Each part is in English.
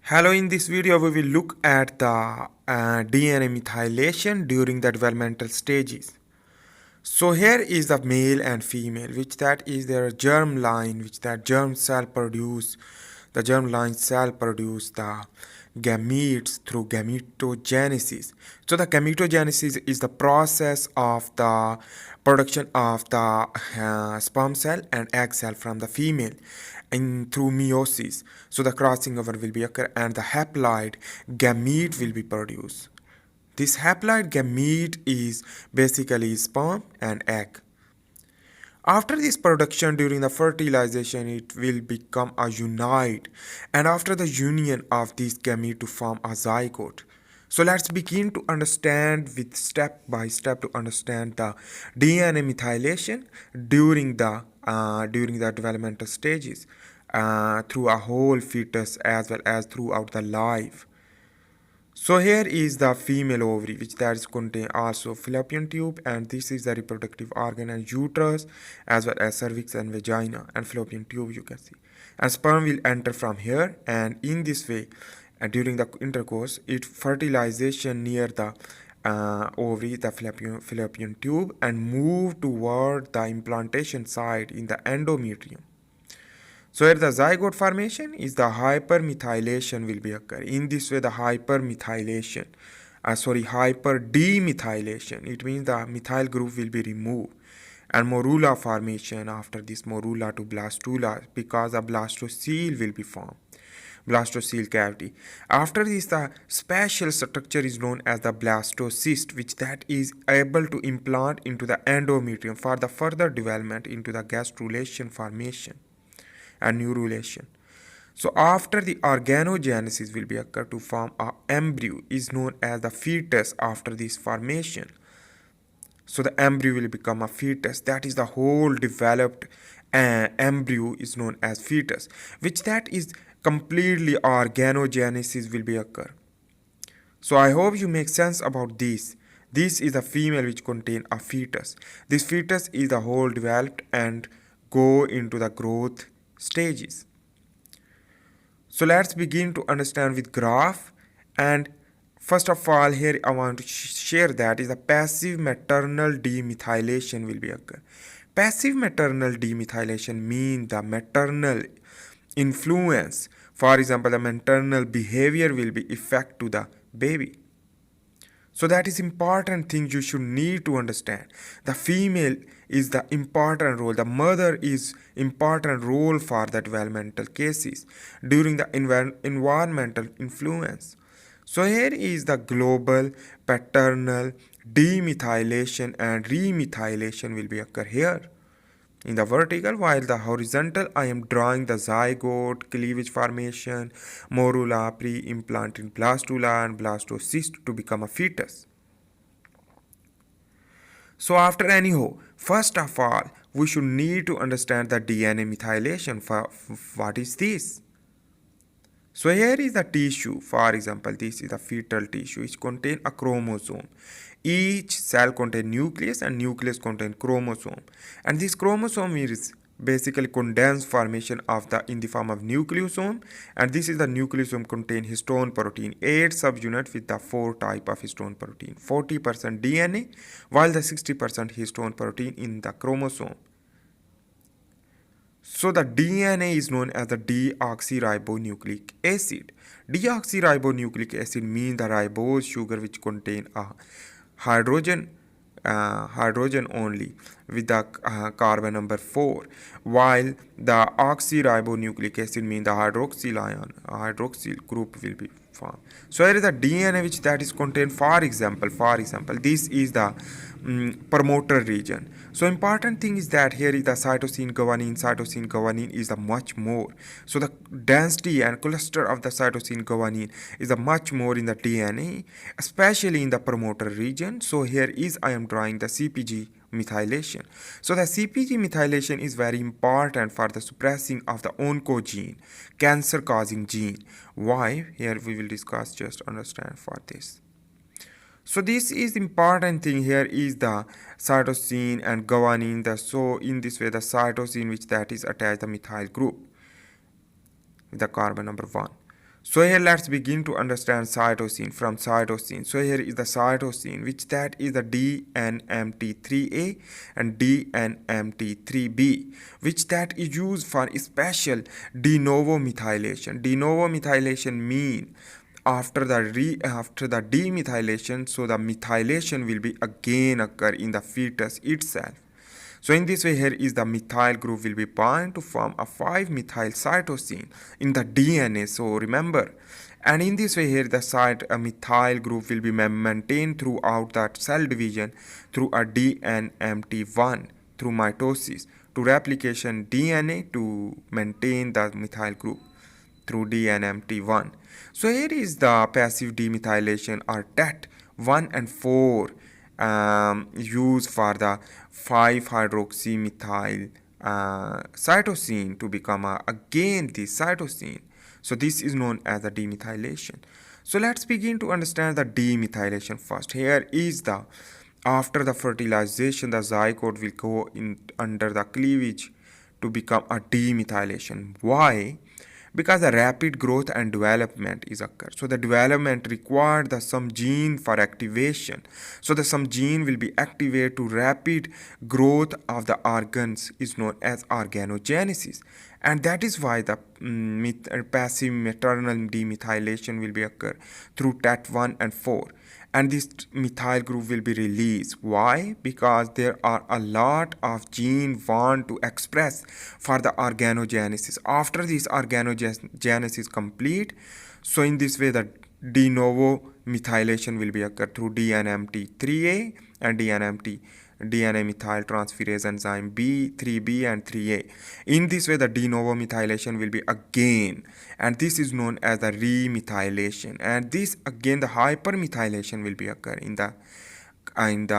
Hello, in this video we will look at the DNA methylation during the developmental stages. So here is the male and female, which that is their germ line, which that germ cell produce, the germ line cell produce the gametes through gametogenesis. So the gametogenesis is the process of the production of the sperm cell and egg cell from the female in through meiosis. So the crossing over will be occur and the haploid gamete will be produced. This haploid gamete is basically sperm and egg. After this production during the fertilization, it will become a unite, and after the union of these gamete to form a zygote. So let's begin to understand with step by step to understand the DNA methylation during the developmental stages through a whole fetus as well as throughout the life. So here is the female ovary, which that is contain also fallopian tube, and this is the reproductive organ and uterus as well as cervix and vagina and fallopian tube you can see. And sperm will enter from here, and in this way during the intercourse it fertilization near the ovary, the fallopian tube, and move toward the implantation site in the endometrium. So here the zygote formation is the hypermethylation will be occur. In this way the hyperdemethylation, it means the methyl group will be removed, and morula formation after this morula to blastula because a blastocele will be formed. Blastocele cavity. After this the special structure is known as the blastocyst, which that is able to implant into the endometrium for the further development into the gastrulation formation and neurulation. So after the organogenesis will be occur to form a embryo is known as the fetus after this formation. So the embryo will become a fetus, that is the whole developed embryo is known as fetus, which that is completely organogenesis will be occur. So I hope you make sense about this. This is a female which contain a fetus. This fetus is the whole developed and go into the growth stages. So let's begin to understand with graph, and first of all here I want to share that is a passive maternal demethylation will be occur. Passive maternal demethylation mean the maternal influence, for example the maternal behavior will be effect to the baby. So that is important thing you should need to understand. The female is the important role. The mother is important role for the developmental cases during the environmental influence. So here is the global paternal demethylation and remethylation will be occur here. In the vertical, while the horizontal, I am drawing the zygote, cleavage formation, morula, pre-implanted blastula and blastocyst to become a fetus. So after anyhow, first of all, we should need to understand the DNA methylation. What is this? So here is the tissue. For example, this is the fetal tissue which contain a chromosome. Each cell contain nucleus and nucleus contain chromosome. And this chromosome is basically condensed formation of the in the form of nucleosome, and this is the nucleosome contain histone protein, 8 subunit with the 4 type of histone protein, 40% DNA while the 60% histone protein in the chromosome. So the DNA is known as the deoxyribonucleic acid. Deoxyribonucleic acid means the ribose sugar which contain a hydrogen only with the carbon number 4, while the oxyribonucleic acid means the hydroxyl group will be formed. So here is the DNA which that is contained, for example this is the promoter region. So important thing is that here is the cytosine guanine is the much more. So the density and cluster of the cytosine guanine is a much more in the DNA, especially in the promoter region. So here is I am drawing the Cpg methylation. So the Cpg methylation is very important for the suppressing of the oncogene, cancer causing gene. Why? Here we will discuss, just understand for this. So this is important thing here is the cytosine and guanine. So in this way the cytosine which that is attached the methyl group with the carbon number 1. So here let's begin to understand cytosine from cytosine. So here is the cytosine, which that is the DNMT3A and DNMT3B, which that is used for special de novo methylation. De novo methylation mean after the demethylation, so the methylation will be again occur in the fetus itself. So in this way, here is the methyl group will be bound to form a 5-methyl cytosine in the DNA. So remember, and in this way here the a methyl group will be maintained throughout that cell division through a DNMT1 through mitosis to replication DNA to maintain the methyl group through DNMT1. So here is the passive demethylation or TET 1 and 4 used for the 5-hydroxymethyl cytosine to become again the cytosine. So this is known as the demethylation. So let's begin to understand the demethylation first. Here is the after the fertilization, the zygote will go in under the cleavage to become a demethylation. Why? Because the rapid growth and development is occurred. So the development required the some gene for activation. So the some gene will be activated to rapid growth of the organs is known as organogenesis. And that is why the passive maternal demethylation will be occur through TAT1 and 4. And this methyl group will be released. Why? Because there are a lot of genes want to express for the organogenesis. After this organogenesis complete, so in this way the de novo methylation will be occur through DNMT3A and DNA methyltransferase enzyme B, 3B and 3A. In this way the de novo methylation will be again, and this is known as the remethylation, and this again the hypermethylation will be occur in the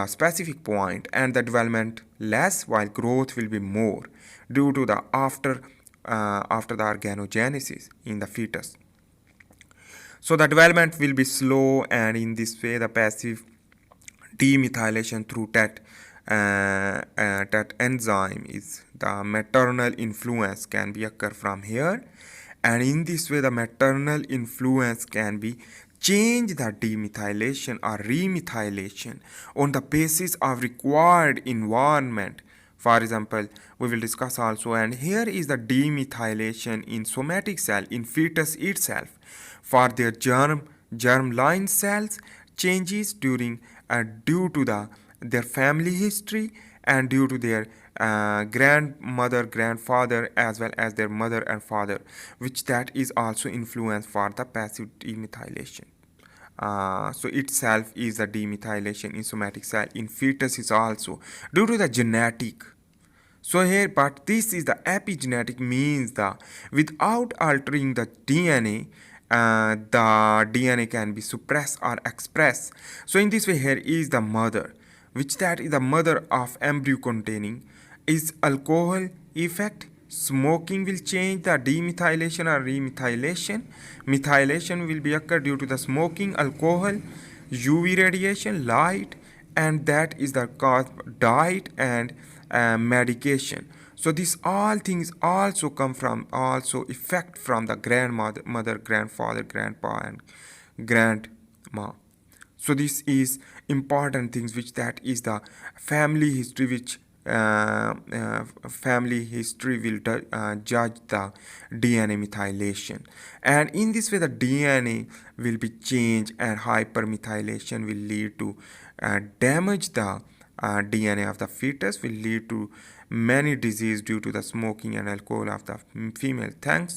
specific point, and the development less while growth will be more due to the after the organogenesis in the fetus. So the development will be slow, and in this way the passive demethylation through that enzyme is the maternal influence can be occur from here, and in this way the maternal influence can be change the demethylation or remethylation on the basis of required environment. For example, we will discuss also, and here is the demethylation in somatic cell in fetus itself for their germline cells changes during due to their family history and due to their grandmother, grandfather, as well as their mother and father, which that is also influenced for the passive demethylation. So itself is the demethylation in somatic cell in fetus is also due to the genetic. So here, but this is the epigenetic means the without altering the DNA, the DNA can be suppressed or expressed. So in this way, here is the mother, which that is the mother of embryo containing is alcohol effect. Smoking will change the demethylation or remethylation. Methylation will be occur due to the smoking, alcohol, UV radiation, light, and that is the cause diet and medication. So these all things also come from also effect from the grandmother, mother, grandfather, grandpa, and grandma. So this is important things which that is the family history, which family history will judge the DNA methylation, and in this way the DNA will be changed, and hypermethylation will lead to damage the DNA of the fetus, will lead to many disease due to the smoking and alcohol of the female. Thanks.